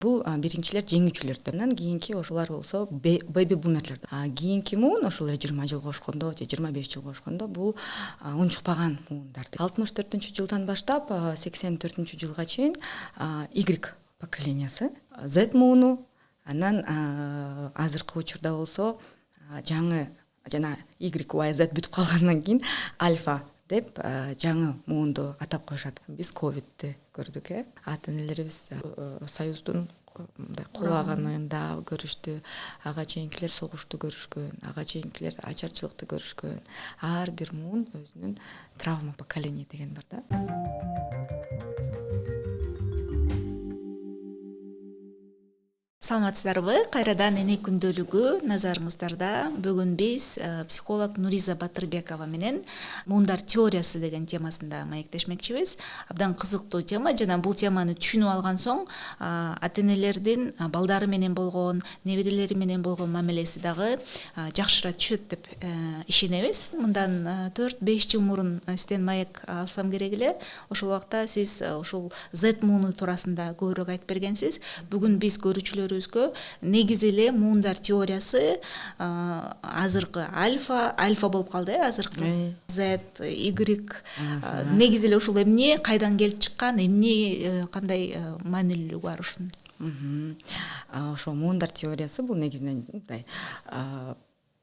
Бул биринчилер жеңүүчүлөр. Андан кийинки ошолар болсо бэби бумерлер. Кийинки муун ошол 20 жылга ошкондо же 25 жылга ошкондо бул унчукпаган муундар. 64-жылдан баштап 84-жылга чейин Y поколениясы, Z мууну, анан азыркы учурда болсо жаңы жана Y бүтүп калгандан кийин альфа деп жаңы муунду атап коюшат. Биз ковидти көрдүк, ата-энелерибиз союздун мындай кулаганында көрүштү, ага чейинкилер согушту көрүшкөн, ага чейинкилер ачарчылыкты көрүшкөн. Ар бир муун өзүнүн травма поколения деген бар да. Саламатсыздарбы? Кайрадан эне күндөлүгү назарыңыздарда. Бүгүн биз психолог Нуриза Батырбекова менен муундар теориясы деген темасында маектешмекчибиз. Абдан кызыктуу тема жана бул теманы түшүнүп алган соң ата-энелердин балдары менен болгон, неберелери менен болгон мамилеси дагы жакшыраак түшөт деп ишенебиз. Мындан 4-5 жыл мурун сизден маек алсам керек эле. Ошол убакта сиз ушул Z мууну туурасында көбүрөөк айтып бергенсиз. Бүгүн биз көрүүчүлөр негизи эле муундар теориясы азыркы альфа болуп калды, азыркы Z, Y. Негизи эле ушул эмне, кайдан келип чыккан, эмне, кандай маанилүүлүгү бар ушунун? Ошол муундар теориясы бул негизинен мындай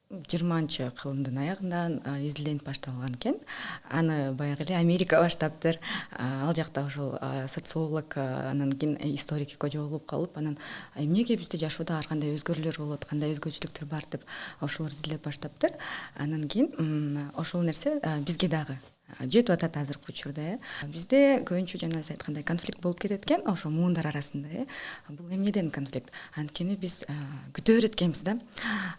20-кылымдын аягынан изилденип башталган экен. Аны баягы эле Америка баштаптыр. Ал жакта ошол социолог, анан кийин историк жолугуп калып, анан эмнеге бизде жашоодо ар кандай өзгөрүүлөр болот, кандай өзгөчөлүктөр бар деп ошолор изилдеп баштаптыр. Анан кийин ошол нерсе бизге дагы жетип атат азыркы учурда. Бизде көбүнчө жана сиз айткандай конфликт болуп кетет экен ошо муундар арасында. Бул эмнеден конфликт? Анткени биз күтө берет экенбиз да.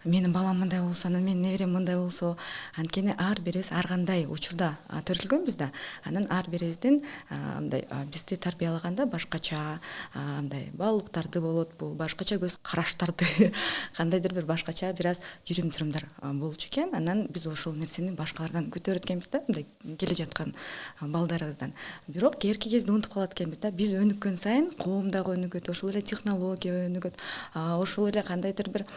Менин балам мындай болсо, анан менин неберем мындай болсо. Анткени ар бирибиз ар кандай учурда төрөлгөнбүз да. Анан ар бирибиздин мындай бизди тарбиялаганда башкача мындай баалуулуктарды болот, бул башкача көз караштарды, кандайдыр бир башкача бир аз жүрүм-турумдар болчу экен. Анан биз ошол нерсени башкалардан күтө берет экенбиз да. Мындай келе жаткан балдарыбыздан. Бирок кээинки кезде унутуп калат экенбиз да. Биз өнүккөн сайын коом дагы өнүгөт, ошол эле технология өнүгөт, ошол эле кандайдыр бир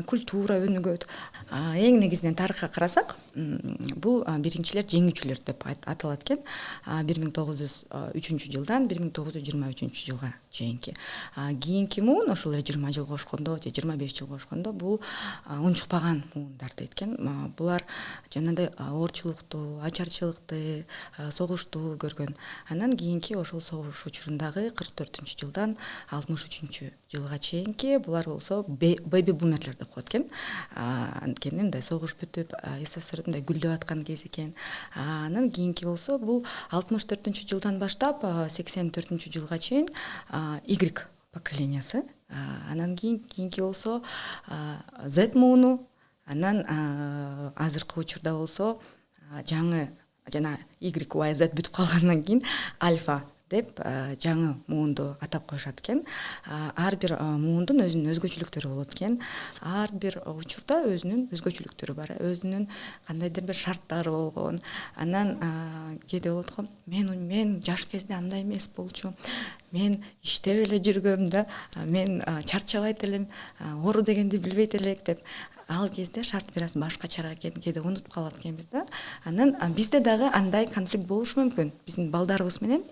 культура өнүгөт. Эң негизинен тарыхка карасак, бул биринчилер жеңүүчүлөр деп аталат экен. 1903-жылдан 1923-жылга чейинки. Кийинки муун ошол эле 20 жылга ошкондо же 25 жылга ошкондо бул унчукпаган муундар дейт экен. Булар жанагындай оорчулукту, ачарчылыкты, согушту көргөн. Анан кийинки ошол согуш учурундагы 44-жылдан 63-жылга чейинки булар болсо бэби бумерлер деп коет экен. Анткени мындай согуш бүтүп, СССР мындай гүлдөп аткан кез экен. Анан кийинки болсо бул 64-жылдан баштап 84-жылга чейин Y поколениясы. Анан кийинки болсо Z мууну, анан азыркы учурда болсо жаңы жана Y Z бүтүп калгандан кийин альфа деп жаңы муунду атап коюшат экен. Ар бир муундун өзүнүн өзгөчөлүктөрү болот экен. Ар бир учурда өзүнүн өзгөчөлүктөрү бар, өзүнүн кандайдыр бир шарттары болгон. Анан кээде болот го, мен жаш кезде андай эмес болчу. Мен иштеп эле жүргөм да, мен чарчабайт элем, оору дегенди билбейт элек деп. Ал кезде шарт бир аз башкачараак экен, кээде унутуп калат экенбиз да. Анан бизде дагы андай конфликт болушу мүмкүн. Биздин балдарыбыз менен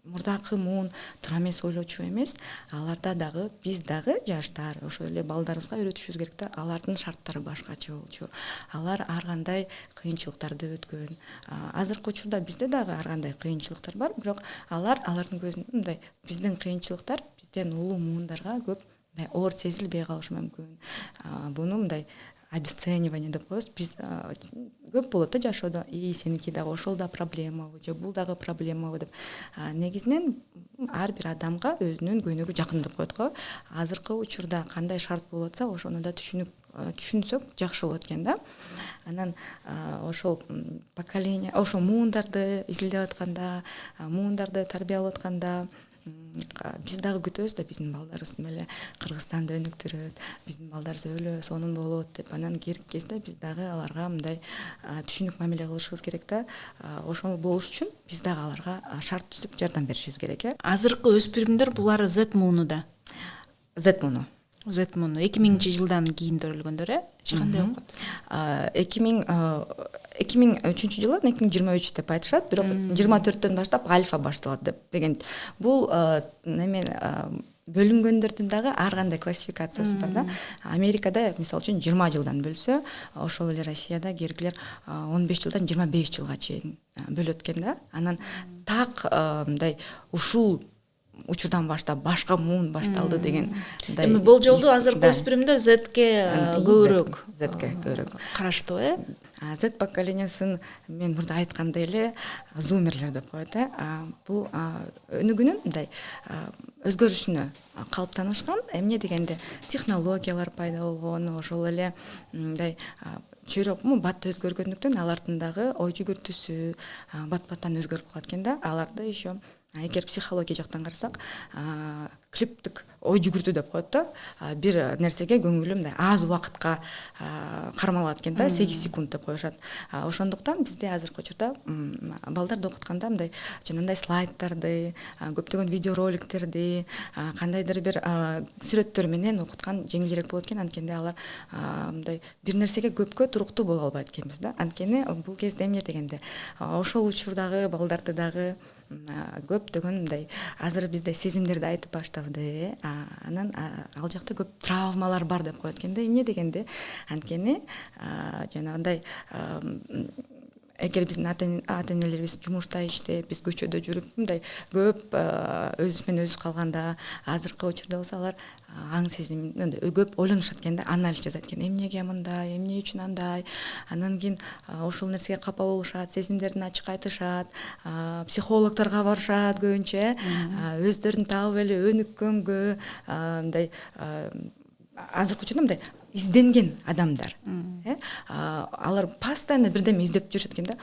мурдакы муун туура эмес ойлочу эмес, аларда дагы биз дагы жаштар ошол эле балдарыбызга үйрөтүшүбүз керек да. Алардын шарттары башкача болчу. Алар ар кандай кыйынчылыктарды өткөн. Азыркы учурда бизде дагы ар кандай кыйынчылыктар бар, бирок алардын көзүндө мындай биздин кыйынчылыктар бизден улуу муундарга көп оор сезилбей калышы мүмкүн. Буну мындай обесценивание деп коебуз. Биз көп болот да жашоодо. Сеники дагы ошол да проблемабы, же бул дагы проблемабы деп. Негизинен ар бир адамга өзүнүн көйнөгү жакын деп коет го. Азыркы учурда кандай шарт болуп атса, ошону да түшүнсөк жакшы болот экен да. Анан ошол поколение, ошол муундарды изилдеп атканда, муундарды тарбиялап атканда биз дагы күтөбүз да, биздин балдарыбыз эле Кыргызстанды өнүктүрөт, биздин балдарыбыз өлө сонун болот деп. Анан кийинки кезде биз дагы аларга мындай түшүнүк мамиле кылышыбыз керек да. Ошол болуш үчүн биз дагы аларга шарт түзүп жардам беришибиз керек. Азыркы өспүрүмдөр булар Z муунуда. Z-Mono. Z-Mono 2000-жылдан кийин төрөлгөндөр эч кандай окут? 2003 жылы 2023 деп айтышат, бирок 24-төн баштап альфа башталат деген. Бул немен бөлүнгөндөрдүн дагы ар кандай классификациясы бар да. Америкада мисалы үчүн 20 жылдан бөлсө, ошол эле Россияда кергилер 15 жылдан 25 жылга чейин бөлөт экен да. Анан так мындай ушул учурдан баштап башка муун башталды деген. Эми болжолду азыркы өспүрүмдөр Z-ке көбүрөөк караштуу, Z поколениесин мен мурда айткандай эле зумерлер деп коет. Бул өнүгүүнүн мындай өзгөрүшүнө калыптанышкан. Эмне дегенде технологиялар пайда болгон, ошол эле мындай чөйрөк бат өзгөргөндүктөн алардын дагы ой жүгүртүүсү бат-баттан өзгөрүп калат экен да. Аларды еще эгер психология жактан карасак, клиптик ой жүгүртүү деп коет да. Бир нерсеге көңүлү мындай аз убакытка кармалат экен да, 8 секунд деп коюшат. Ошондуктан бизде азыркы учурда балдарды окутканда мындай жанагындай слайдтарды, көптөгөн видеороликтерди, кандайдыр бир сүрөттөр менен окуткан жеңилирээк болот экен. Анткенде алар мындай бир нерсеге көпкө туруктуу боло албайт экенбиз да. Анткени бул кезде эмне дегенде ошол учурдагы балдарды дагы көптөгөн мындай азыр бизде сезимдерди айтып баштады. Анан ал жакта көп травмалар бар деп коет экен да. Эмне дегенде анткени жанагындай эгер биздин ата-энелерибиз жумушта иштеп, биз көчөдө жүрүп мындай көп өзүбүз менен өзүбүз калганда, азыркы учурда болсо алар аң сезим көп ойлонушат экен да, анализ жасайт экен. Эмнеге мындай, эмне үчүн андай? Анан кийин ошол нерсеге капа болушат, сезимдерин ачык айтышат, психологторго барышат көбүнчө, өздөрүн таап эле өнүккөнгө, мындай азыркы учурда мындай изденген адамдар. Алар постоянно бирдеме издеп жүрүшөт экен да.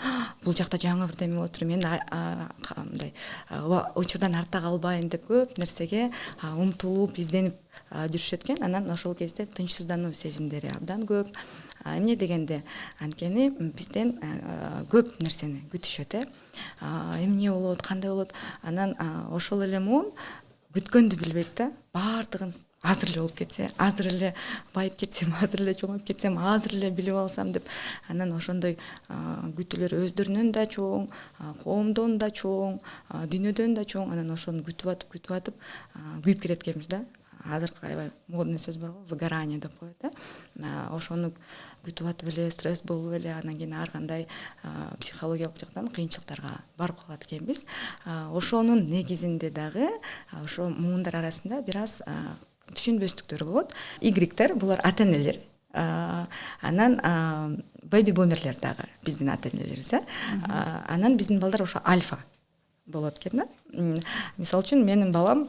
Бул жакта жаңы бирдеме болуп тур, мен мындай учурдан артта калбайын деп көп нерсеге умтулуп, изденип жүрүшөт экен. Анан ошол кезде тынчсыздануу сезимдери абдан көп. Эмне дегенде анткени бизден көп нерсени күтүшөт, эмне болот, кандай болот. Анан ошол эле муун күткөндү билбейт да. Баардыгын азыр эле болуп кетсе, азыр эле байып кетсем, азыр эле чоңоюп кетсем, азыр эле билип алсам деп. Анан ошондой күтүүлөр өздөрүнөн да чоң, коомдон да чоң, дүйнөдөн да чоң. Анан ошону күтүп атып күйүп кетет экенбиз да. Азыркы аябай модный сөз бар го, выгорание деп коет да. Ошону күтүп атып эле стресс болуп эле, анан кийин ар кандай психологиялык жактан кыйынчылыктарга барып калат экенбиз. Ошонун негизинде дагы ошо муундар арасында бир аз түшүнбөстүктөр болот. Игриктер булар ата-энелер. Анан бэби бумерлер дагы биздин ата-энелерибиз. Анан биздин балдар ошо альфа болот экен да. Мисалы үчүн менин балам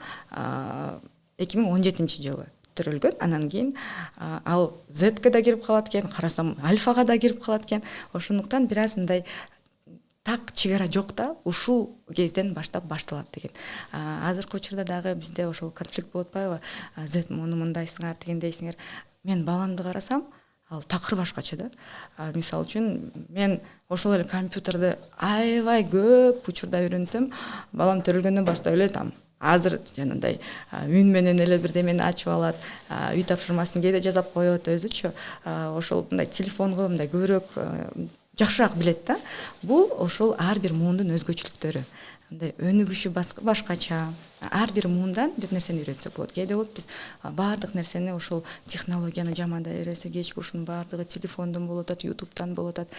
2017 жылы төрөлгөн. Анан кийин ал Z-ке да кирип калат экен, карасам альфага да кирип калат экен. Ошондуктан бир аз мындай так чегара жок да, ушул кезден баштап башталат деген. Азыркы учурда дагы бизде ошол конфликт болуп атпайбы? Z-Mono мындайсыңар, дегендейсиңер. Мен баламды карасам, ал такыр башкача да. Мисалы үчүн мен ошол эле компьютерди аябай көп учурда үйрөнсөм, балам төрөлгөндөн баштап эле там азыр жанагындай үн менен эле бирдемени ачып алат, үй тапшырмасын кээде жасап коет өзүчү. Ошол мындай телефонго мындай көбүрөөк жакшыраак билет да. Бул ошол ар бир муундун өзгөчөлүктөрү. Мындай өнүгүшү башкача. Ар бир муундан бир нерсени үйрөнсөк болот. Кээде болот биз баардык нерсени ошол технологияны жамандай берсе, кечки ушунун баардыгы телефондон болуп атат, YouTube'дан болуп атат.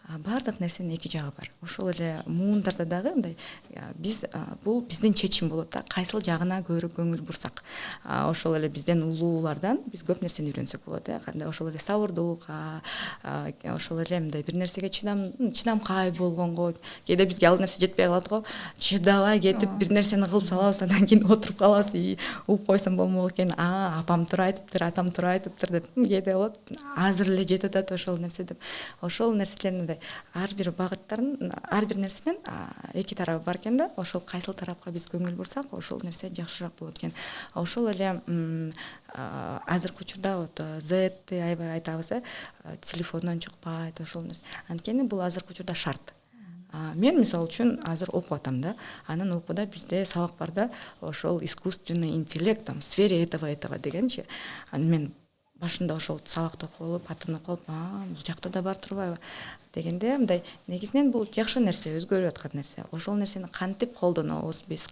Баардык нерсенин эки жагы бар. Ошол эле муундарда дагы мындай биз бул биздин чечим болот да. Кайсыл жагына көбүрөөк көңүл бурсак. Ошол эле бизден улуулардан биз көп нерсени үйрөнсөк болот, кандай ошол эле сабырдуулук, ошол эле мындай бир нерсеге чыдамкай болгонго. Кээде бизге ал нерсе жетпей калат го. Чыдабай кетип бир нерсени кылып салабыз, анан кийин отуруп калабыз. Угуп койсом болмок экен. Апам туура айтыптыр, атам туура айтыптыр деп кээде болот. Азыр эле жетип атат ошол нерсе деп. Ошол нерселердин ар бир багыттарын, ар бир нерсенин эки тарабы бар экен да. Ошол кайсыл тарапка биз көңүл бурсак, ошол нерсе жакшыраак болот экен. Ошол эле азыркы учурда вот Z-ти аябай айтабыз, телефондон чыкпайт, ошол нерсе. Анткени бул азыркы учурда шарт. Мен мисалы үчүн азыр окуп атам да. Анан окууда бизде сабак бар да, ошол искусственный интеллект там в сфере этого дегенчи. Анан мен башында ошол сабакты окуп алып, атынып калып, бул жакта да бар турбайбы дегенде, мындай негизинен бул жакшы нерсе, өзгөрүп аткан нерсе. Ошол нерсени кантип колдонобуз, биз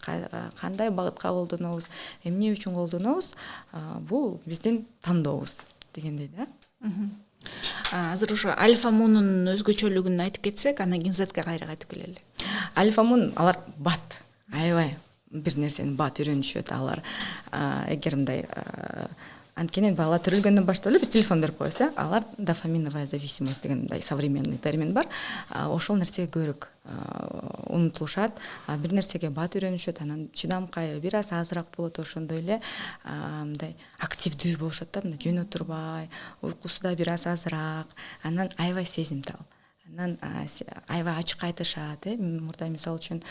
кандай багытка колдонобуз, эмне үчүн колдонобуз, бул биздин тандообуз дегендей да. Азыр ошо альфа мунун өзгөчөлүгүн айтып кетсек, анан кийин зетке кайра кайтып келели. Альфа мун алар бат, аябай бир нерсени бат үйрөнүшөт алар. Эгер мындай анткени бала төрөлгөндөн баштап эле биз телефон берип коебуз, алар дофаминовая зависимость деген мындай современный термин бар. Ошол нерсеге көбүрөөк умтулушат, бир нерсеге бат үйрөнүшөт, анан чыдамкай бир аз азыраак болот, ошондой эле мындай активдүү болушат да, мындай жөн отурбай, уйкусу да бир аз азыраак, анан аябай сезимтал. Анан аябай ачык айтышат, мурда мисалы үчүн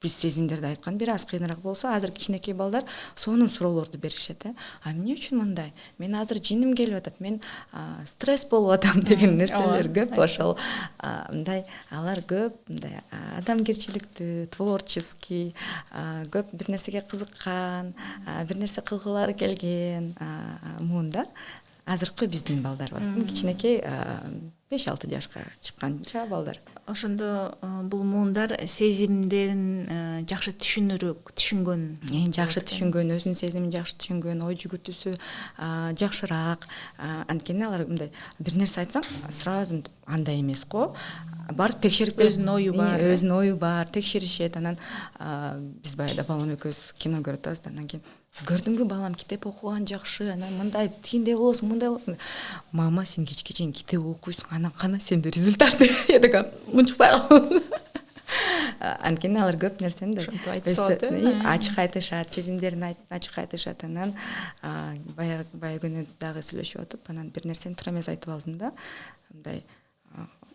биз сезимдерди айткан бир аз кыйыныраак болсо, азыр кичинекей балдар сонун суроолорду беришет. Эмне үчүн мындай? Мен азыр жиним келип атат, мен стресс болуп атам деген нерселер көп. Ошол мындай алар көп мындай адамгерчиликтүү, творческий, көп бир нерсеге кызыккан, бир нерсе кылгылары келген муунда. Азыркы биздин балдар бар. Кичинекей 5-6 жашка чыкканча балдар. Ошондо бул муундар сезимдерин жакшы түшүнгөн. Жакшы түшүнгөн, өзүнүн сезимин жакшы түшүнгөн, ой жүгүртүүсү жакшыраак. Анткени алар мындай бир нерсе айтсаң, сразу андай эмес го. Барып текшерип өзүнүн ою бар, текшеришет. Анан биз баягыда балам экөөбүз кино көрүп атабыз да, анан кийин көрдүңбү балам, китеп окуган жакшы, анан мындай тигиндей болосуң, мындай болосуң. Мама, сен кечке чейин китеп окуйсуң, анан кана сенде результат? Я такая, унчукпай калдым. Анткени алар көп нерсени ачык айтышат, сезимдерин ачык айтышат. Анан баягы күнү дагы сүйлөшүп атып, анан бир нерсени туура эмес айтып алдым да. Мындай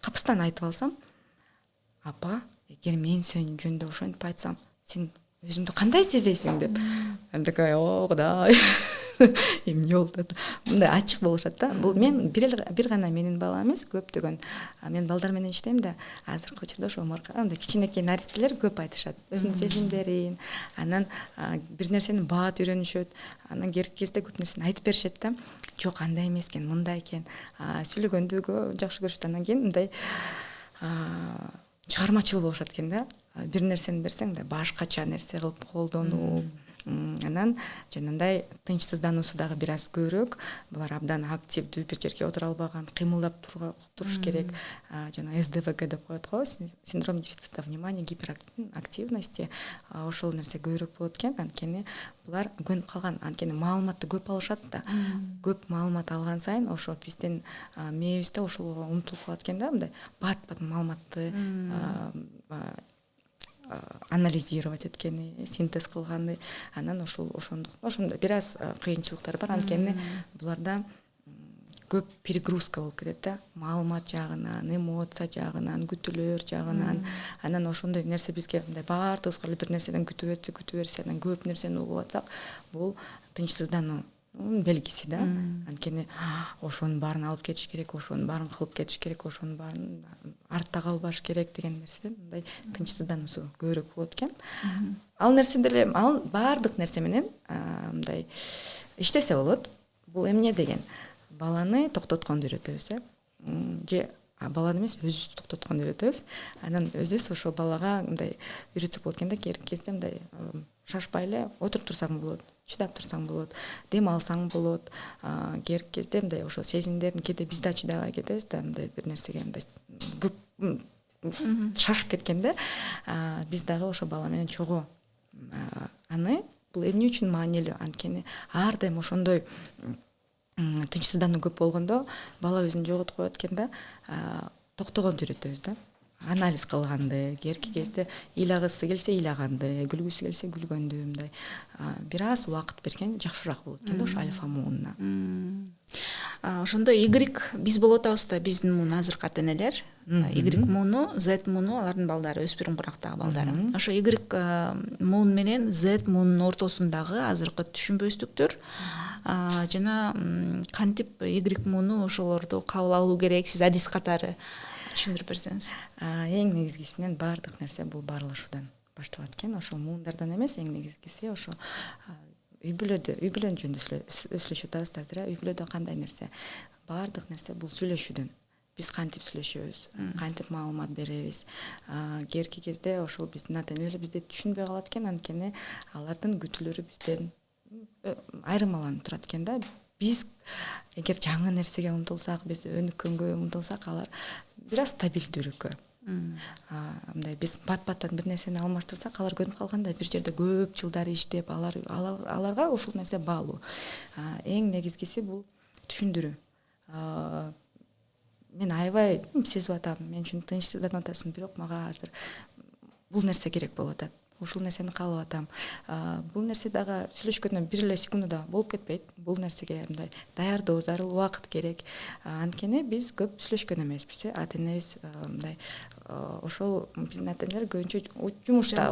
капыстан айтып алсам, апа, эгер мен сен жөнүндө ошентип айтсам, сен өзүңдү кандай сезесиң деп. Мен такая, о, Кудай. Эмне болуп? Мындай ачык болушат да. Бул мен бир гана менин балам эмес, көптөгөн. Мен балдар менен иштейм да. Азыркы учурда ошо мындай кичинекей наристелер көп айтышат. Өзүнүн сезимдерин, анан бир нерсени баат үйрөнүшөт. Анан кереки кезде көп нерсени айтып беришет да. Жок, андай эмес экен, мындай экен. Сүйлөгөндү жакшы көрүшөт. Анан кийин мындай чыгармачыл болушат экен да. Бир нерсени берсең да башкача нерсе кылып колдонуу. Анан жанагындай тынчсыздануусу дагы бир аз көбүрөөк. Булар абдан активдүү, бир жерге отура албаган, кыймылдап туруш керек. Жана СДВГ деп коет го, синдром дефицита внимания, гиперактивности. Ошол нерсе көбүрөөк болот экен, анткени булар көнүп калган, анткени маалыматты көп алышат да. Көп маалымат алган сайын ошо биздин мээбизде ошого умтулуп калат экен да, мындай бат маалыматты анализировать эткени, синтез кылганы. Анан ошондо бир аз кыйынчылыктар бар, анткени буларда көп перегрузка болуп кетет да, маалымат жагынан, эмоция жагынан, күтүүлөр жагынан. Анан ошондой нерсе бизге мындай баардыгыбызга эле бир нерседен күтүп берсе, анан көп нерсени угуп атсак, бул тынчсыздануу белгиси да. Анткени ошонун баарын алып кетиш керек, ошонун баарын кылып кетиш керек, ошонун баарын артта калбаш керек деген нерседен мындай тынчсыздануусу көбүрөөк болот экен. Ал нерседе эле, ал баардык нерсе менен мындай иштесе болот. Бул эмне деген? Баланы токтотконду үйрөтөбүз, же баланы эмес, өзүбүздү токтотконду үйрөтөбүз. Анан өзүбүз ошо балага мындай үйрөтсөк болот экен да, кереки кезде мындай шашпай эле отуруп турсаң болот, чыдап турсаң болот, дем алсаң болот. Кереки кезде мындай ошо сезимдерин кээде биз да чыдабай кетебиз да, мындай бир нерсеге мындай көп шашып кеткенде, биз дагы ошо бала менен чогуу аны бул эмне үчүн маанилүү? Анткени ар дайым ошондой тынчсыздануу көп болгондо бала өзүн жоготуп коет экен да, токтогонду үйрөтөбүз да. Анализ кылганды, кереки кезде ыйлагысы келсе ыйлаганды, күлгүсү келсе күлгөндү, мындай бир аз убакыт берген жакшыраак болот экен да ошо альфа муунна. Ошондо Y биз болуп атабыз да, биздин муун азыркы ата энелер. Y мууну, Z мууну алардын балдары, өспүрүм курактагы балдары. Ошо Y муун менен Z муунун ортосундагы азыркы түшүнбөстүктөр жана кантип Y мууну ошолорду кабыл алуу керек, сиз адис катары түшүндүрүп берсеңиз. Эң негизгисинен баардык нерсе бул баарлашуудан башталат экен. Ошо муундардан эмес, эң негизгиси ошо үй бүлөнүн жөнүндө сүйлөшүп атабыз да, үй бүлөдө кандай нерсе, баардык нерсе бул сүйлөшүүдөн. Биз кантип сүйлөшөбүз, кантип маалымат беребиз. Кээинки кезде ошол биздин ата энелер бизди түшүнбөй калат экен, анткени алардын күтүүлөрү бизден айырмаланып турат экен да. Биз эгер жаңы нерсеге умтулсак, биз өнүккөнгө умтулсак, алар бир аз стабилдүүрүккө. Мындай биз бат-баттан бир нерсени алмаштырсак, алар көнүп калганда бир жерде көп жылдар иштеп, аларга ушул нерсе баалуу. Эң негизгиси бул түшүндүрүү. Мен аябай сезип атам, мен үчүн тынчсызданып атасың, бирок мага азыр бул нерсе керек болуп атат. Ушул нерсени каалап атам. Бул нерсе дагы сүйлөшкөндөн бир эле секундада болуп кетпейт. Бул нерсеге мындай даярдоо зарыл убакыт керек. Анткени биз көп сүйлөшкөн эмеспиз, ата энебиз мындай ошол биздин ата энелер көбүнчө жумушта,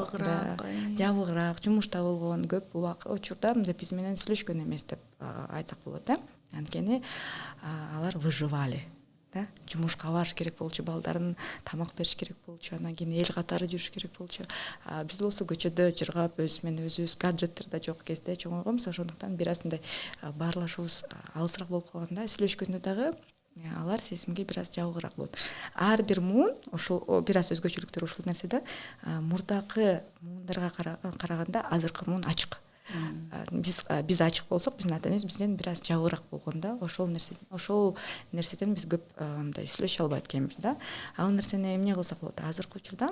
жабыгыраак, жумушта болгон, көп учурда мындай биз менен сүйлөшкөн эмес деп айтсак болот да. Анткени алар выживали. Жумушка барыш керек болчу, балдарын тамак бериш керек болчу, анан кийин эл катары жүрүш керек болчу. Биз болсо көчөдө жыргап өзүбүз гаджеттер да жок кезде чоңойгонбуз, ошондуктан бир аз мындай баарлашуубуз алысыраак болуп калганда, сүйлөшкөндө дагы алар сезимге бир аз жабыгыраак болот. Ар бир муун ошол бир аз өзгөчөлүктөр ушул нерседе. Мурдакы муундарга караганда азыркы муун ачык. Биз ачык болсок, биздин ата энебиз бизден бир аз жабыраак болгондо, ошол нерседен биз көп мындай сүйлөшө албайт экенбиз да. Ал нерсени эмне кылсак болот? Азыркы учурда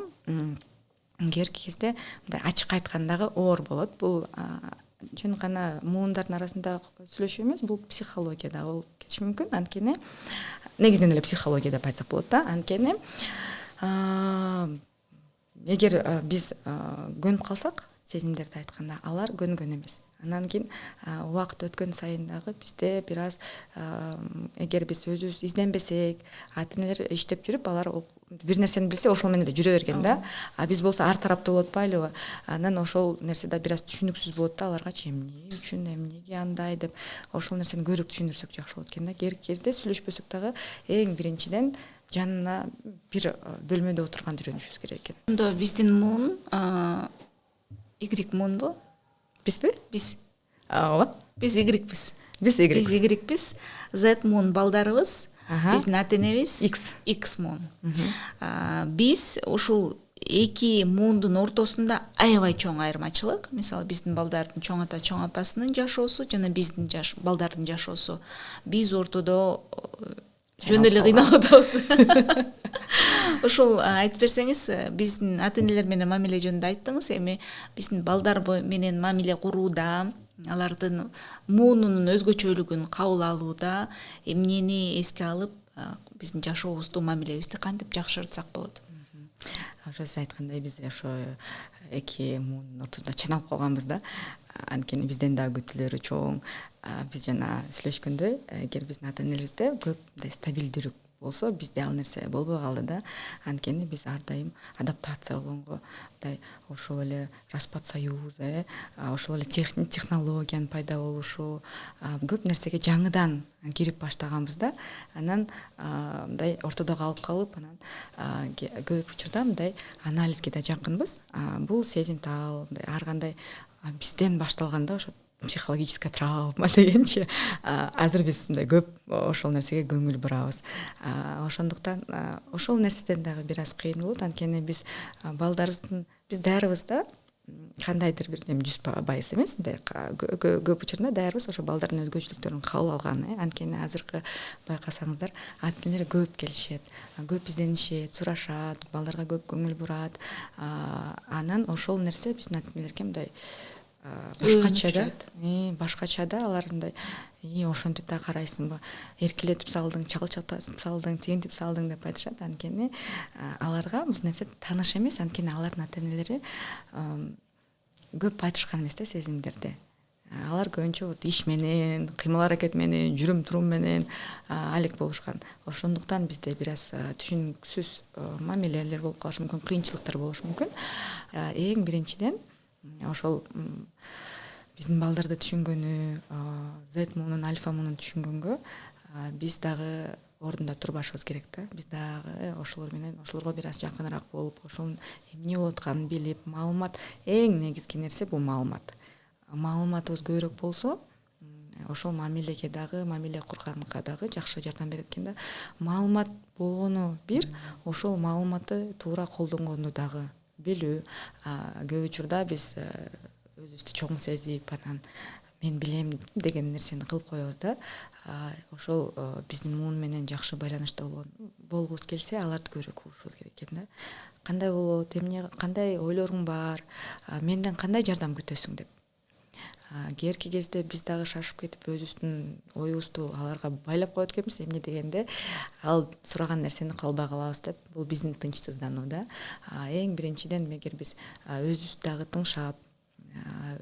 кээинки кезде мындай ачык айткандагы оор болот. Бул жөн гана муундардын арасында сүйлөшүү эмес, бул психологияда болуп кетиши мүмкүн. Анткени негизинен эле психология деп айтсак болот да. Анткени эгер биз көнүп калсак, сезимдерди айтканда, алар көнгөн эмес. Анан кийин убакыт өткөн сайын дагы бизде бир аз эгер биз өзүбүз изденбесек, ата энелер иштеп жүрүп, алар бир нерсени билсе ошол менен эле жүрө берген да. Биз болсо ар тараптуу болуп атпайлыбы? Анан ошол нерсе да бир аз түшүнүксүз болот да, аларгачы эмне үчүн, эмнеге андай деп ошол нерсени көбүрөөк түшүндүрсөк жакшы болот экен да. Кээинки кезде сүйлөшпөсөк дагы эң биринчиден жанына бир бөлмөдө отурганды үйрөнүшүбүз керек экен. Ондо биздин муун Y муунбу? Бизби? Биз. Ооба. Биз Y-биз. Биз Y-биз. Z муун балдарыбыз. Биздин ата энебиз X муун. Биз ушул эки муундун ортосунда аябай чоң айырмачылык. Мисалы, биздин балдардын чоң ата, чоң апасынын жашоосу жана биздин балдардын жашоосу. Биз ортодо жөн эле кыйналып атабыз. Ошол айтып берсеңиз, биздин ата энелер менен мамиле жөнүндө айттыңыз. Эми биздин балдар менен мамиле курууда, алардын муунунун өзгөчөлүгүн кабыл алууда эмнени эске алып, биздин жашообузду, мамилебизди кантип жакшыртсак болот? Ошо сиз айткандай, биз ошо эки муунун ортосунда чайналып калганбыз да. Анткени бизден дагы күтүүлөрү чоң. Биз жана сүйлөшкөндө, эгер биздин ата энелерибизде көп мындай стабилдүүрүк болсо, бизде ал нерсе болбой калды да. Анткени биз ар дайым адаптация болгонго, мындай ошол эле распад союза, ошол эле технологиянын пайда болушу, көп нерсеге жаңыдан кирип баштаганбыз да. Анан мындай ортодо калып, анан көп учурда мындай анализге да жакынбыз. Бул сезимтал, ар кандай бизден башталганда ошо психологическая травма дегенчи, азыр биз мындай көп ошол нерсеге көңүл бурабыз. Ошондуктан ошол нерседен дагы бир аз кыйын болот. Анткени биз балдарыбыздын, биз даарыбыз да кандайдыр бир 100% эмес, мындай көп учурда даарыбыз ошо балдардын өзгөчөлүктөрүн кабыл алган. Анткени азыркы байкасаңыздар, ата энелер көп келишет, көп изденишет, сурашат, балдарга көп көңүл бурат. Анан ошол нерсе биздин ата энелерге мындай башкача да, алар мындай ошентип да карайсыңбы, эркелетип салдың, чалчатып салдың, тигинтип салдың деп айтышат. Анткени аларга бул нерсе тааныш эмес. Анткени алардын ата энелери көп айтышкан эмес да сезимдерди. Алар көбүнчө иш менен, кыймыл аракет менен, жүрүм турум менен алек болушкан. Ошондуктан бизде бир аз түшүнүксүз мамилелер болуп калышы мүмкүн, кыйынчылыктар болушу мүмкүн. Эң биринчиден ошол биздин балдарды түшүнгөнү, Z муунун, альфа муунун түшүнгөнгө биз дагы ордунда турбашыбыз керек да. Биз дагы ошолор менен ошолорго бир аз жакыныраак болуп, ошонун эмне болуп атканын билип, маалымат эң негизги нерсе бул маалымат. Маалыматыбыз көбүрөөк болсо, ошол мамилеге дагы, мамиле курганга дагы жакшы жардам берет экен да. Маалымат болгону бир, ошол маалыматты туура колдонгонду дагы билүү. Көп учурда биз өзүбүздү чоң сезип, анан мен билем деген нерсени кылып коебуз да. Ошол биздин муун менен жакшы байланышта болгубуз келсе, аларды көбүрөөк угушубуз керек экен да. Кандай болот, эмне, кандай ойлоруң бар, менден кандай жардам күтөсүң деп. Кээерки кезде биз дагы шашып кетип өзүбүздүн оюбузду аларга байлап коет экенбиз. Эмне дегенде, ал сураган нерсени кылбай калабыз деп. Бул биздин тынчсыздануу да. Эң биринчиден, эгер биз өзүбүздү дагы тыңшап,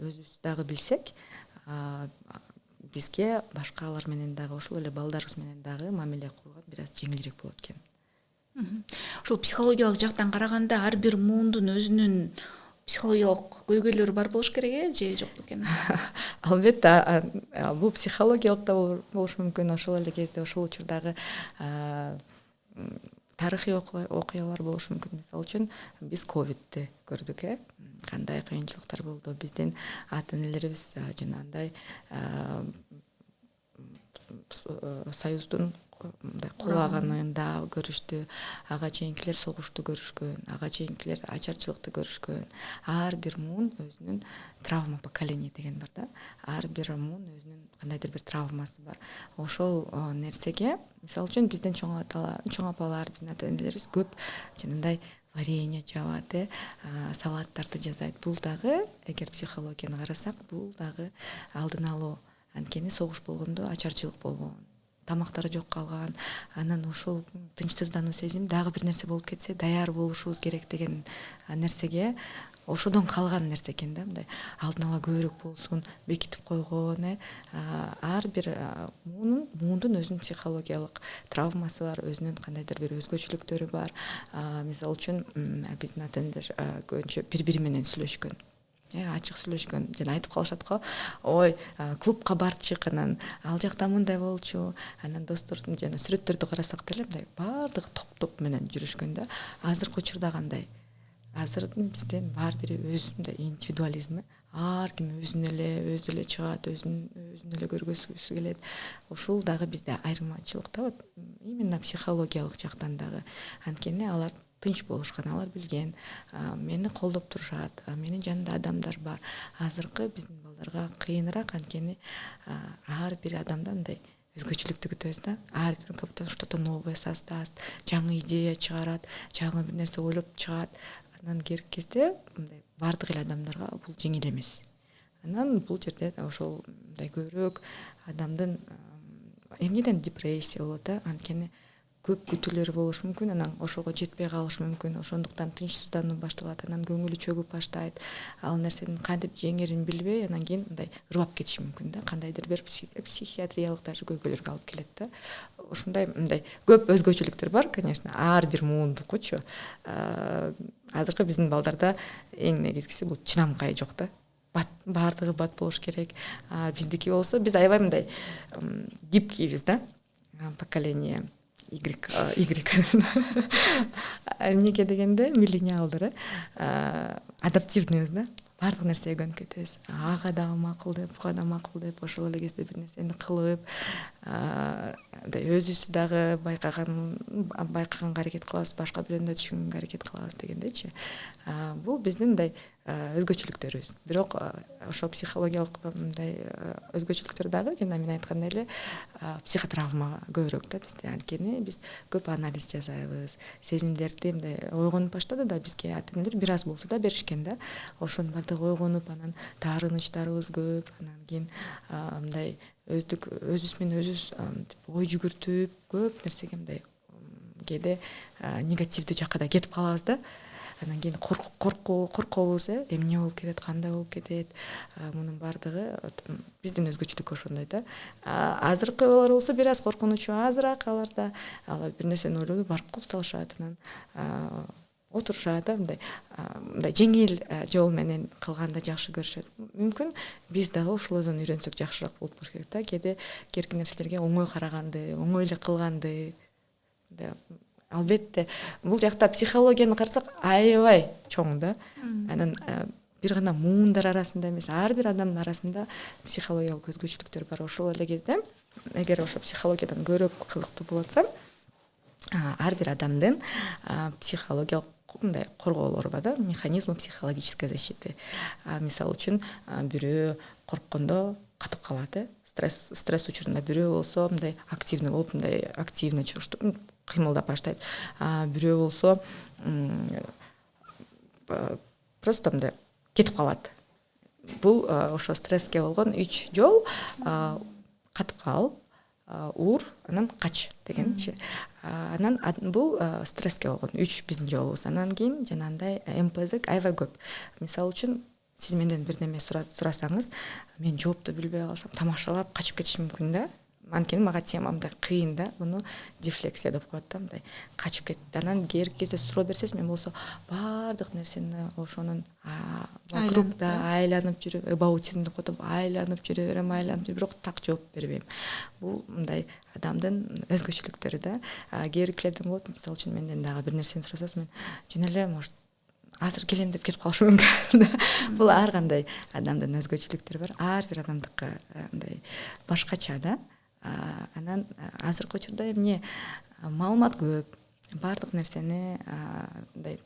өзүбүздү дагы билсек, бизге башкалар менен дагы, ошол эле балдарыбыз менен дагы мамиле кылган бир аз жеңилирээк болот экен. Ошол психологиялык жактан караганда ар бир муундун өзүнүн психологиялык көйгөйлөрү бар болуш керек же жок экен? Албетте, бул психологиялык да болушу мүмкүн. Ошол эле кезде, ошол учурдагы тарыхый окуялар болушу мүмкүн. Мисалы үчүн биз ковидти көрдүк, кандай кыйынчылыктар болду. Биздин ата-энелерибиз жанагындай союздун кулаганында көрүштү. Ага чейинкилер согушту көрүшкөн, ага чейинкилер ачарчылыкты көрүшкөн. Ар бир муун өзүнүн травма поколения деген бар да. Ар бир муун өзүнүн кандайдыр бир травмасы бар. Ошол нерсеге, мисалы үчүн биздин чоң апалар, биздин ата-энелерибиз көп жанагындай варенье жабат, салаттарды жасайт. Бул дагы, эгер психологияны карасак, бул дагы алдын алуу. Анткени согуш болгондо ачарчылык болгон, тамактары жок калган, анан ошол тынчсыздануу сезим дагы бир нерсе болуп кетсе даяр болушубуз керек деген нерсеге ошодон калган нерсе экен да. Мындай алдын ала көбүрөөк болсун, бекитип койгон. Ар бир муундун өзүнүн психологиялык травмасы бар, өзүнүн кандайдыр бир өзгөчөлүктөрү бар. Мисалы үчүн биздин ата-энелер көбүнчө бири-бири менен сүйлөшкөн. Ачык сүйлөшкөн, жана айтып калышат го, ой, клубка барчык, анан ал жакта мындай болчу, анан достордун жана сүрөттөрдү карасак деле мындай баардыгы топ менен жүрүшкөн да. Азыркы учурда кандай? Азыр бизден баары бири өзүндөй индивидуализм, ар ким өзүн эле чыгат, өзүн эле көргөзгүсү келет. Ошол дагы бизде айырмачылык да, именно психологиялык жактан дагы. Анткени алар тынч болушкан, алар билген, мени колдоп турушат, менин жанымда адамдар бар. Азыркы биздин балдарга кыйыныраак, анткени ар бир адамдан мындай өзгөчөлүктү күтөбүз да. Ар бир каптан что-то новое создаст, жаңы идея чыгарат, жаңы бир нерсе ойлоп чыгат. Анан кийинки кезде мындай бардык эле адамдарга бул жеңил эмес. Анан бул жерде ошол мындай көбүрөөк адамдын эмнеден депрессия болот да, анткени көп күтүүлөр болушу мүмкүн, анан ошого жетпей калышы мүмкүн. Ошондуктан тынчсыздануу башталат, анан көңүлү чөгүп баштайт. Ал нерсени кантип жеңерин билбей, анан кийин мындай ырбап кетиши мүмкүн да. Кандайдыр бир психиатриялык даже көйгөйлөргө алып келет да. Ушундай мындай көп өзгөчөлүктөр бар, конечно, ар бир муундукучу. Азыркы биздин балдарда эң негизгиси бул чыдамкай жок да. Баардыгы бат болуш керек. Биздики болсо биз аябай мындай гибкийбиз да. Поколение Y. Эмнеге дегенде, миллениалдар, адаптивныйбыз да. Баардык нерсеге көнүп кетебиз. Ага дагы макул деп, буга да макул деп, ошол эле кезде бир нерсени кылып, өзүбүздү дагы байкаганга аракет кылабыз, башка бирөөнү түшүнгөнгө аракет кылабыз дегендейчи. Бул биздин мындай өзгөчөлүктөрүбүз. Бирок ошол психологиялык мындай өзгөчөлүктөр дагы жана мен айткандай эле психотравма көбүрөөк да бизде. Анткени биз көп анализ жасайбыз, сезимдерди мындай ойгонуп баштады да бизге ата-энелер бир аз болсо да беришкен да. Ошонун баардыгы ойгонуп, анан таарынычтарыбыз көп, анан кийин мындай өзүбүз менен өзүбүз ой жүгүртүп, көп нерсеге мындай кээде негативдүү жакка да кетип калабыз да. Анан кийин коркобуз, эмне болуп кетет, кандай болуп кетет. Мунун баардыгы биздин өзгөчөлүк ошондой да. Азыркылар болсо бир аз коркунучу азыраак аларда. Алар бир нерсени ойлоду, барып кылып салышат, анан отурушат да, мындай жеңил жол менен кылганды жакшы көрүшөт. Мүмкүн биз дагы ошолордон үйрөнсөк жакшыраак болуп калыш керек да. Кээде керки нерселерге оңой караганды, оңой эле кылганды. Албетте бул жакта психологияны карасак аябай чоң да. Анан бир гана муундар арасында эмес, ар бир адамдын арасында психологиялык өзгөчөлүктөр бар. Ошол эле кезде эгер ошо психологиядан көбүрөөк кызыктуу болуп атсам, ар бир адамдын психологиялык мындай корголору бар да, механизмы психологической защиты. Мисалы үчүн бирөө корккондо катып калат, стресс учурунда бирөө болсо мындай активный болуп, мындай активный кыймылдап баштайт. Бирөө болсо просто мындай кетип калат. Бул ошо стресске болгон 3 жол: катып кал, ур, анан кач дегенчи. Анан бул стресске болгон 3 биздин жолубуз. Анан кийин жанагындай МПЗ аябай көп. Мисалы үчүн сиз менден бир неме сурасаңыз, мен жоопту билбей калсам, тамашалап качып кетишим мүмкүн да. Анткени мага тема мындай кыйын да, буну дефлексия деп коет да, мындай качып кетти. Анан кийинки кезде суроо берсеңиз, мен болсо баардык нерсени ошонун вокругда айланып жүрүп, эбаутизм деп коет, айланып жүрө берем, бирок так жооп бербейм. Бул мындай адамдын өзгөчөлүктөрү да. Кийинкилерден болот, мисалы үчүн менден дагы бир нерсени сурасаңыз, мен жөн эле может азыр келем деп кетип калышым мүмкүн. Бул ар кандай адамдын өзгөчөлүктөрү бар. Ар бир адамдыкы мындай башкача да. Анан азыркы учурда эмне маалымат көп, баардык нерсени мындай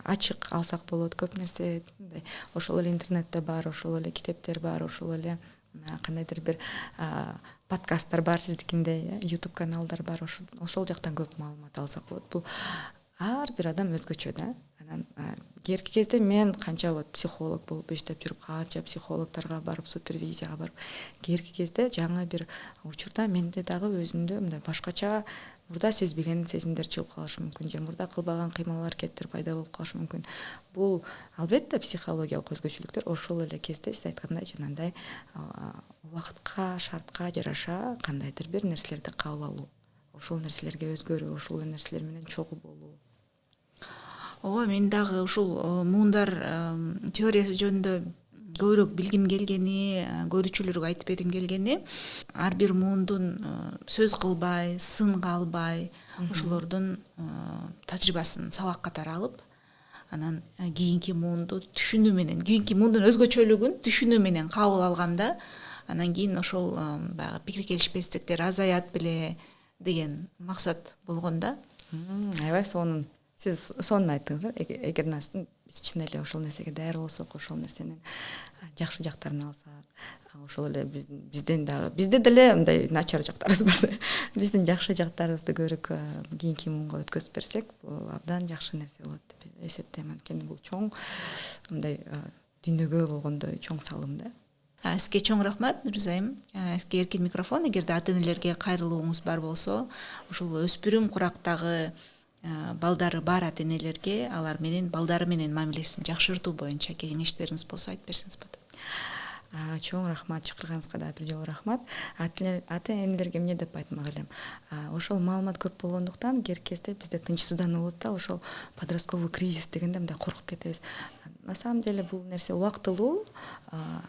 ачык алсак болот, көп нерсе мындай ошол эле интернетте бар, ошол эле китептер бар, ошол эле кандайдыр бир подкасттар бар сиздикиндей, YouTube каналдар бар, ошол жактан көп маалымат алсак болот. Бул ар бир адам өзгөчө да. Анан кийинки кезде мен канча психолог болуп иштеп жүрүп, канча психологдорго барып, супервизияга барып, кийинки кезде жаңы бир учурда менде дагы өзүмдө мындай башкача мурда сезбеген сезимдер чыгып калышы мүмкүн, же мурда кылбаган кыймыл аракеттер пайда болуп калышы мүмкүн. Бул албетте психологиялык өзгөчөлүктөр. Ошол эле кезде сиз айткандай жанагындай убакытка, шартка жараша кандайдыр бир нерселерди кабыл алуу, ошол нерселерге өзгөрүү, ошол нерселер менен чогуу болуу. Ооба, мен дагы ушул муундар теориясы жөнүндө көбүрөөк билгим келгени, көрүүчүлөргө айтып бергим келгени, ар бир муундун сөз кылбай, сынга албай, ошолордун тажрыйбасын сабак катары алып, анан кийинки муунду түшүнүү менен, кийинки муундун өзгөчөлүгүн түшүнүү менен кабыл алганда, анан кийин ошол баягы пикир келишпестиктер азаят беле деген максат болгон да. Аябай сиз сонун айттыңыз. Эгер биз чын эле ошол нерсеге даяр болсок, ошол нерсенин жакшы жактарын алсак, ошол эле бизде деле мындай начар жактарыбыз бар. Биздин жакшы жактарыбызды көрүп кийинки муунга өткөзүп берсек, бул абдан жакшы нерсе болот деп эсептейм. Анткени бул чоң мындай дүйнөгө болгондой чоң салым да. Сизге чоң рахмат, Нурзайым. Сизге эркин микрофон. Эгерде ата-энелерге кайрылууңуз бар болсо, ушул өспүрүм курактагы балдары бар ата-энелерге алар менен балдары менен мамилесин жакшыртуу боюнча кеңештериңиз болсо айтып берсеңиз болот. Чоң рахмат, чакырганыңызга да бир жолу рахмат. Ата-энелерге эмне деп айтмак элем? Ошол маалымат көп болгондуктан кийинки кезде бизде тынчсыздануу болот да, ошол подростковый кризис дегенде мындай коркуп кетебиз. На самом деле бул нерсе убактылуу.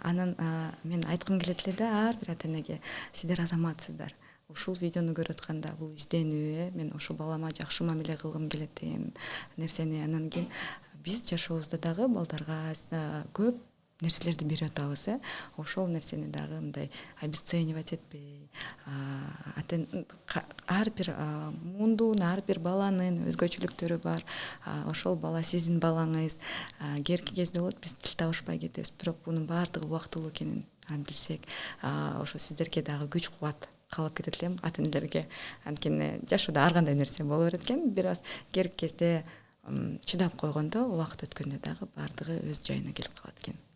Анан мен айткым келет эле да, ар бир ата-энеге, сиздер азаматсыздар. Ушул видеону көрүп атканда бул изденүү, мен ошол балама жакшы мамиле кылгым келет деген нерсени, анан кийин биз жашообузда дагы балдарга көп нерселерди берип атабыз. Ошол нерсени дагы мындай обесценивать этпей, ар бир муундун, ар бир баланын өзгөчөлүктөрү бар. Ошол бала сиздин балаңыз. Кийинки кезде болот биз тил табышпай кетебиз, бирок бунун баардыгы убактылуу экенин билсек, ошо сиздерге дагы күч кубат калып кетет элем, ата-энелерге. Анткени жашоодо ар кандай нерсе боло берет экен, бир аз кийинки кезде чыдап койгондо, убакыт өткөндө дагы баардыгы өз жайына келип калат экен.